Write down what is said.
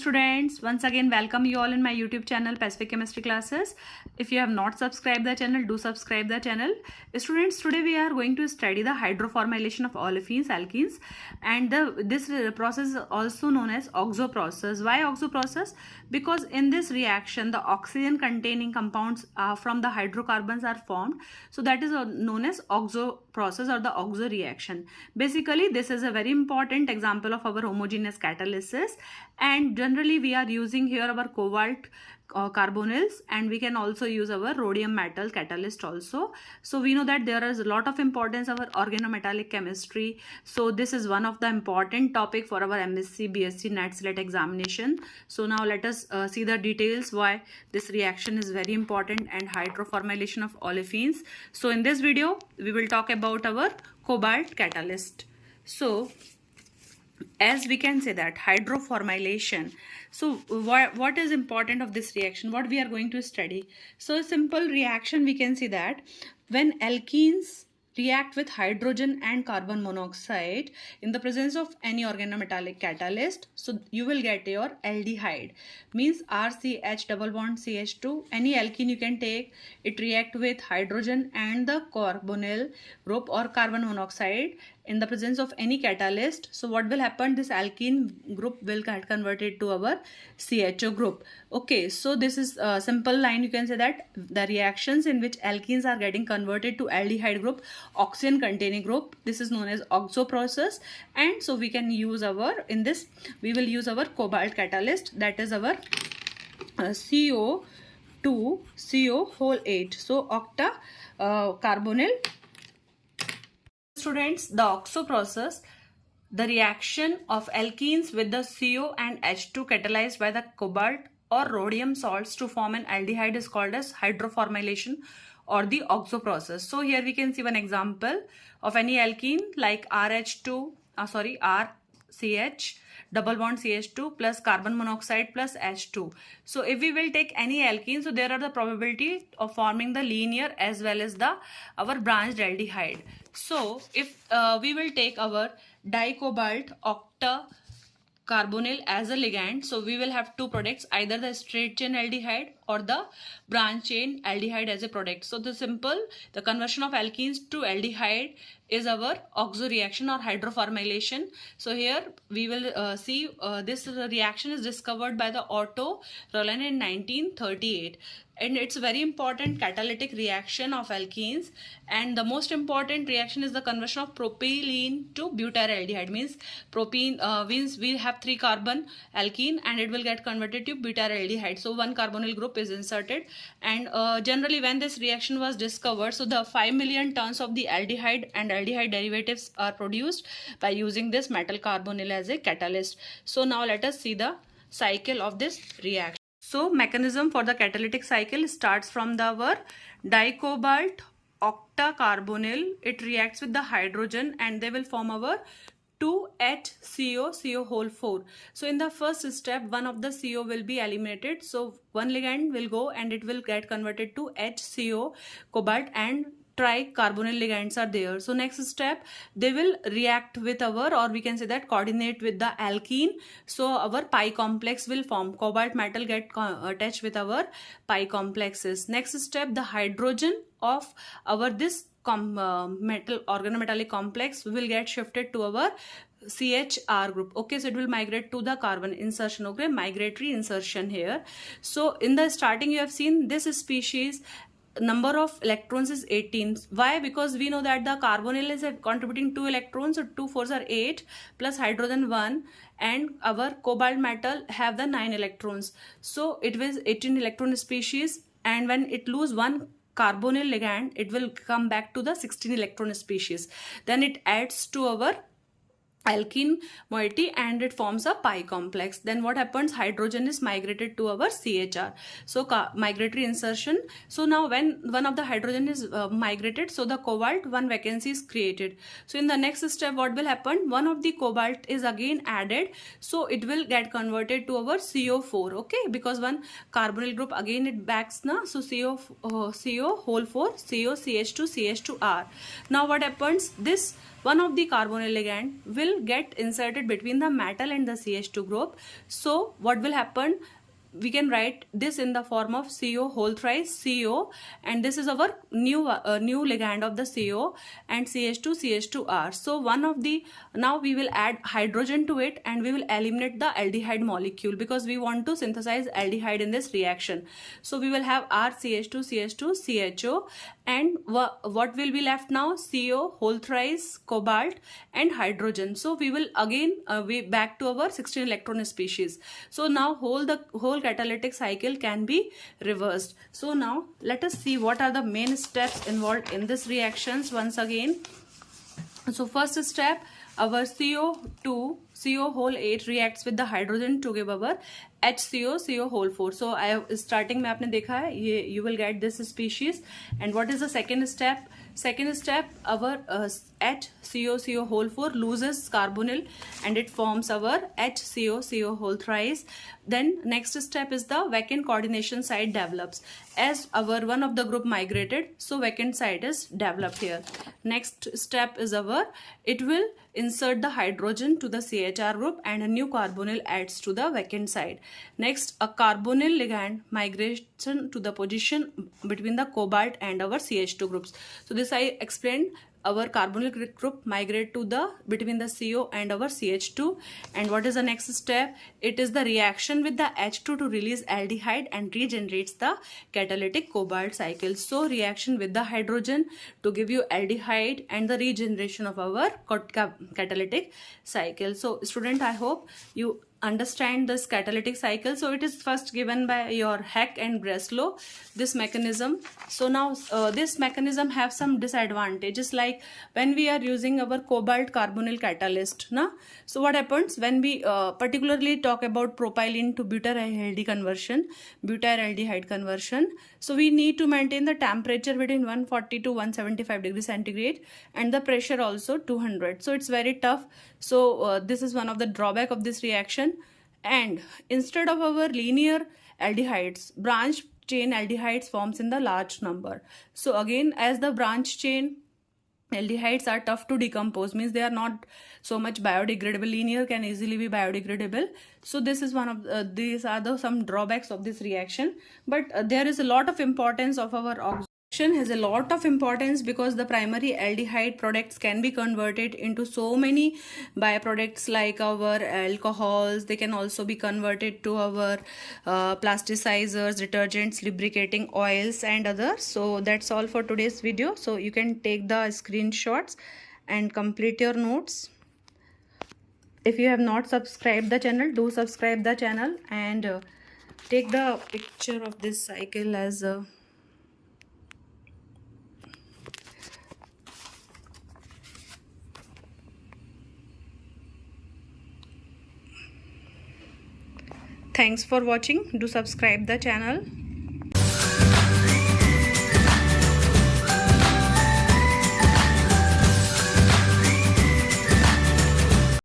students, once again welcome you all in my YouTube channel Pacific Chemistry Classes. If you have not subscribed the channel, do subscribe the channel. Students, today we are going to study the hydroformylation of olefins, alkenes, and this process is also known as oxo process. Why oxo process? Because in this reaction the oxygen containing compounds from the hydrocarbons are formed, so that is known as oxo process or the oxo reaction. Basically this is a very important example of our homogeneous catalysis, and generally we are using here our cobalt carbonyls, and we can also use our rhodium metal catalyst also. So we know that there is a lot of importance of our organometallic chemistry, so this is one of the important topic for our MSc BSc NET SLET examination. So now let us see the details why this reaction is very important and hydroformylation of olefins. So in this video we will talk about our cobalt catalyst. So as we can say that hydroformylation, so what is important of this reaction, what we are going to study? So a simple reaction, we can see that when alkenes react with hydrogen and carbon monoxide in the presence of any organometallic catalyst, so you will get your aldehyde, means RCH double bond CH2. Any alkene you can take, it react with hydrogen and the carbonyl group or carbon monoxide in the presence of any catalyst. So what will happen, this alkene group will get converted to our CHO group. Okay, so this is a simple line, you can say that the reactions in which alkenes are getting converted to aldehyde group, oxygen containing group, this is known as oxo process. And so we can use our, in this we will use our cobalt catalyst, that is our CO2 CO whole 8, so octa carbonyl. Students, the oxo process, the reaction of alkenes with the CO and H2 catalyzed by the cobalt or rhodium salts to form an aldehyde is called as hydroformylation or the oxo process. So here we can see one example of any alkene like RCH double bond CH2 plus carbon monoxide plus H2. So if we will take any alkene, so there are the probability of forming the linear as well as the our branched aldehyde. So if we will take our dicobalt octa carbonyl as a ligand, so we will have two products, either the straight chain aldehyde or the branch chain aldehyde as a product. So the conversion of alkenes to aldehyde is our oxo reaction or hydroformylation. So here we will see this reaction is discovered by the Otto Roland in 1938, and it's a very important catalytic reaction of alkenes. And the most important reaction is the conversion of propylene to butyraldehyde, means propene means we have 3 carbon alkene and it will get converted to butyraldehyde, so one carbonyl group is inserted. And generally when this reaction was discovered, so the 5 million tons of the aldehyde and aldehyde derivatives are produced by using this metal carbonyl as a catalyst. So now let us see the cycle of this reaction. So mechanism for the catalytic cycle starts from our dicobalt octa carbonyl. It reacts with the hydrogen and they will form our 2HCO CO whole 4. So in the first step, one of the CO will be eliminated, so one ligand will go and it will get converted to HCO cobalt, and tricarbonyl ligands are there. So next step, they will react with our, or we can say that coordinate with the alkene, so our pi complex will form, cobalt metal get attached with our pi complexes. Next step, the hydrogen of our this metal organometallic complex will get shifted to our CHR group. Okay, so it will migrate to the carbon insertion. Okay, migratory insertion here. So in the starting you have seen this species number of electrons is 18. Why? Because we know that the carbonyl is contributing 2 electrons, so 2 4s are 8 plus hydrogen 1, and our cobalt metal have the 9 electrons, so it was 18 electron species. And when it lose one carbonyl ligand, it will come back to the 16 electron species. Then it adds to our alkene moiety and it forms a pi complex. Then what happens, hydrogen is migrated to our CHR, so migratory insertion. So now when one of the hydrogen is migrated, so the cobalt one vacancy is created. So in the next step what will happen, one of the cobalt is again added, so it will get converted to our CO4. Okay, because one carbonyl group again it backs na, so CO whole 4 CO CH2 CH2R. Now what happens, this one of the carbonyl ligand will get inserted between the metal and the CH2 group. So what will happen? We can write this in the form of CO whole thrice CO, and this is our new ligand of the CO, and CH2 CH2R. So one of the, now we will add hydrogen to it and we will eliminate the aldehyde molecule because we want to synthesize aldehyde in this reaction. So we will have R CH2 CH2 CHO, and what will be left now? CO whole thrice cobalt and hydrogen. So we will again we back to our 16 electron species. So now the whole catalytic cycle can be reversed. So now let us see what are the main steps involved in this reactions once again. So first step, our CO whole 8 reacts with the hydrogen to give our HCO CO whole 4. So I have starting में आपने देखा है ये, you will get this species. And what is the second step? Second step, our HCO CO whole 4 loses carbonyl and it forms our HCO CO whole thrice. Then next step is the vacant coordination site develops. As our one of the group migrated, so vacant site is developed here. Next step is our, it will insert the hydrogen to the CHR group and a new carbonyl adds to the vacant site. Next, a carbonyl ligand migration to the position between the cobalt and our CH2 groups. So this I explained. Our carbonyl group migrate to the between the CO and our CH2. And what is the next step? It is the reaction with the H2 to release aldehyde and regenerates the catalytic cobalt cycle. So reaction with the hydrogen to give you aldehyde and the regeneration of our catalytic cycle. So student, I hope you understand this catalytic cycle. So it is first given by your Heck and Breslow, this mechanism. So now this mechanism have some disadvantages, like when we are using our cobalt carbonyl catalyst, so what happens when we particularly talk about propylene to butyraldehyde conversion, so we need to maintain the temperature between 140 to 175 degrees centigrade and the pressure also 200. So it's very tough. So this is one of the drawback of this reaction. And instead of our linear aldehydes, branch chain aldehydes forms in the large number. So again, as the branch chain aldehydes are tough to decompose, means they are not so much biodegradable. Linear can easily be biodegradable. So this is one of these are the some drawbacks of this reaction. But there is a lot of importance of our oxidation has a lot of importance because the primary aldehyde products can be converted into so many byproducts like our alcohols. They can also be converted to our plasticizers, detergents, lubricating oils and others. So that's all for today's video. So you can take the screenshots and complete your notes. If you have not subscribed the channel, do subscribe the channel and take the picture of this cycle as a Thanks for watching. Do subscribe the channel.